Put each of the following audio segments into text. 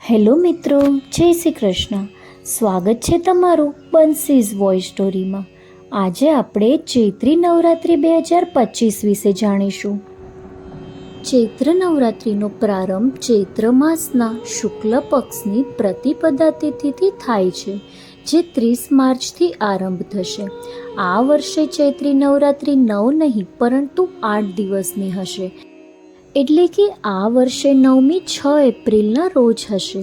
Hello મિત્રો, જય શ્રી કૃષ્ણ. સ્વાગત છે તમારું બંસીઝ વોઇસ સ્ટોરીમાં. આજે આપણે ચૈત્રી નવરાત્રિ 2025 વિશે જાણીશું. ચૈત્ર નવરાત્રિનો પ્રારંભ ચૈત્ર માસના શુક્લ પક્ષની પ્રતિપદા તિથિથી થાય છે, જે 30 માર્ચથી આરંભ થશે. આ વર્ષે ચૈત્રી નવરાત્રિ 9 નહીં પરંતુ 8 દિવસની હશે, એટલે કે આ વર્ષે 9મી 6 એપ્રિલના રોજ હશે.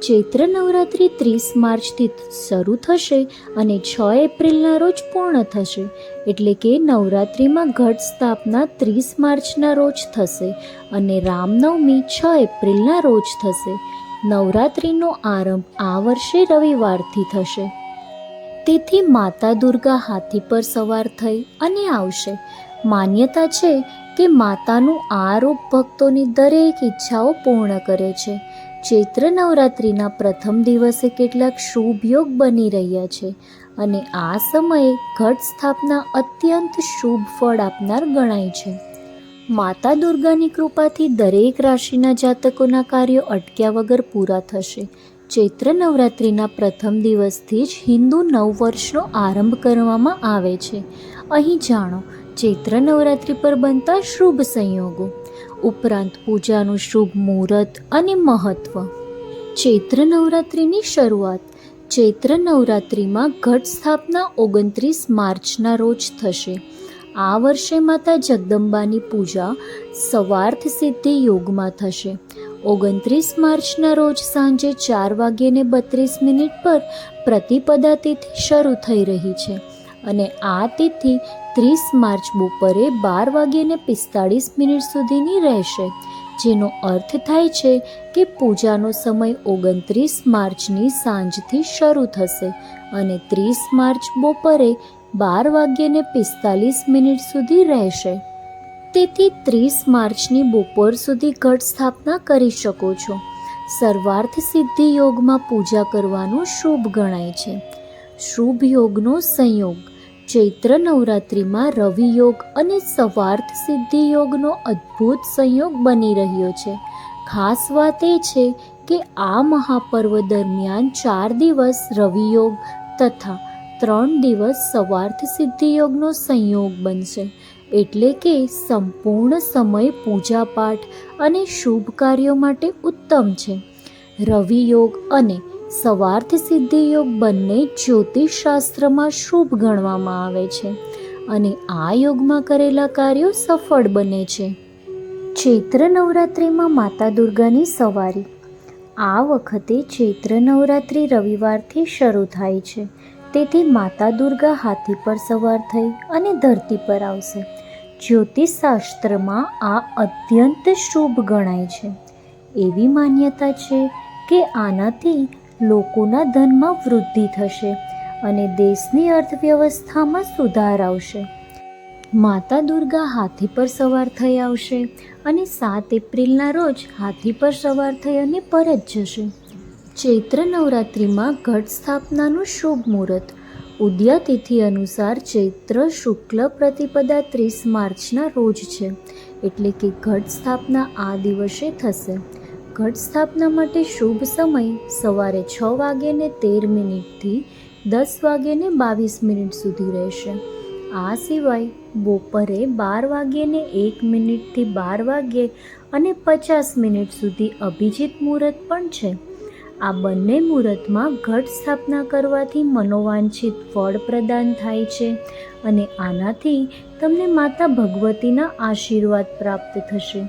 ચૈત્ર નવરાત્રિ 30 માર્ચથી શરૂ થશે અને 6 એપ્રિલના રોજ પૂર્ણ થશે, એટલે કે નવરાત્રિમાં ઘટ સ્થાપના 30 માર્ચના રોજ થશે અને રામનવમી 6 એપ્રિલના રોજ થશે. નવરાત્રિનો આરંભ આ વર્ષે રવિવારથી થશે. તેથી માતા દુર્ગા હાથી પર સવાર થઈ અને આવશે. માન્યતા છે કે માતાનું આ રૂપ ભક્તોની દરેક ઈચ્છાઓ પૂર્ણ કરે છે. ચૈત્ર નવરાત્રિના પ્રથમ દિવસે કેટલાક શુભ યોગ બની રહ્યા છે અને આ સમયે ઘટ સ્થાપના અત્યંત શુભ ફળ આપનાર ગણાય છે. માતા દુર્ગાની કૃપાથી દરેક રાશિના જાતકોના કાર્યો અટક્યા વગર પૂરા થશે. ચૈત્ર નવરાત્રિના પ્રથમ દિવસથી જ હિન્દુ નવવર્ષનો આરંભ કરવામાં આવે છે. અહીં જાણો ચૈત્ર નવરાત્રિ પર બનતા શુભ સંયોગો, ઉપરાંત પૂજાનું શુભ મુહૂર્ત અને મહત્વ. ચૈત્ર નવરાત્રિની શરૂઆત. ચૈત્ર નવરાત્રિમાં ઘટ સ્થાપના 29 માર્ચના રોજ થશે. આ વર્ષે માતા જગદંબાની પૂજા સવાર્થ સિદ્ધિ યોગમાં થશે. 29 માર્ચના રોજ સાંજે 4:32 પર પ્રતિપદા તિથિ શરૂ થઈ રહી છે અને આ તિથિ 30 માર્ચ બપોરે 12:45 સુધીની રહેશે, જેનો અર્થ થાય છે કે પૂજાનો સમય 29 માર્ચની સાંજથી શરૂ થશે અને 30 માર્ચ બપોરે 12:45 સુધી રહેશે. તેથી 30 માર્ચની બપોર સુધી ઘટ સ્થાપના કરી શકો છો. સર્વાર્થ સિદ્ધિ યોગમાં પૂજા કરવાનું શુભ ગણાય છે. શુભ યોગનો સંયોગ. ચૈત્ર નવરાત્રિમાં રવિ યોગ અને સવાર્થ સિદ્ધિ યોગનો અદ્ભુત સંયોગ બની રહ્યો છે. ખાસ વાત એ છે કે આ મહાપર્વ દરમિયાન 4 દિવસ રવિ યોગ તથા 3 દિવસ સવાર્થ સિદ્ધિ યોગનો સંયોગ બનશે, એટલે કે સંપૂર્ણ સમય પૂજાપાઠ અને શુભ કાર્યો માટે ઉત્તમ છે. રવિ યોગ અને સવાર્થ સિદ્ધિ યોગ બંને જ્યોતિષશાસ્ત્રમાં શુભ ગણવામાં આવે છે અને આ યોગમાં કરેલા કાર્યો સફળ બને છે. ચૈત્ર નવરાત્રિમાં માતા દુર્ગાની સવારી. આ વખતે ચૈત્ર નવરાત્રિ રવિવારથી શરૂ થાય છે, તેથી માતા દુર્ગા હાથી પર સવાર થઈ અને ધરતી પર આવશે. જ્યોતિષશાસ્ત્રમાં આ અત્યંત શુભ ગણાય છે. એવી માન્યતા છે કે આનાથી લોકોના ધનમાં વૃદ્ધિ થશે અને દેશની અર્થવ્યવસ્થામાં સુધાર આવશે. માતા દુર્ગા હાથી પર સવાર થઈ આવશે અને 7 એપ્રિલના રોજ હાથી પર સવાર થઈ અને પરત જશે. ચૈત્ર નવરાત્રિમાં ઘટ સ્થાપનાનું શુભ મુહૂર્ત. ઉદયા તિથિ અનુસાર ચૈત્ર શુક્લ પ્રતિપદા 30 માર્ચના રોજ છે, એટલે કે ઘટ સ્થાપના આ દિવસે થશે. ઘટ સ્થાપના માટે શુભ સમય સવારે 6:13 થી 10:22 સુધી રહેશે. આ સિવાય બપોરે 12:01 થી 12:50 સુધી અભિજીત મુહૂર્ત પણ છે. આ બંને મુહૂર્તમાં ઘટ સ્થાપના કરવાથી મનોવાંછિત ફળ પ્રદાન થાય છે અને આનાથી તમને માતા ભગવતીના આશીર્વાદ પ્રાપ્ત થશે.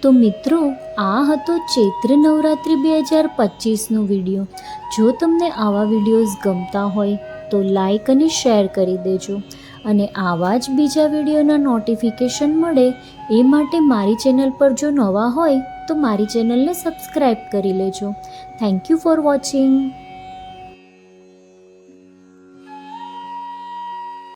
તો મિત્રો, આ હતો ચૈત્ર નવરાત્રિ 2025નો વિડીયો. જો તમને આવા વિડીયોઝ ગમતા હોય તો લાઈક અને શેર કરી દેજો અને આવા જ બીજા વિડીયોના નોટિફિકેશન મળે એ માટે મારી ચેનલ પર જો નવા હોય તો મારી ચેનલને સબસ્ક્રાઈબ કરી લેજો. Thank you for watching.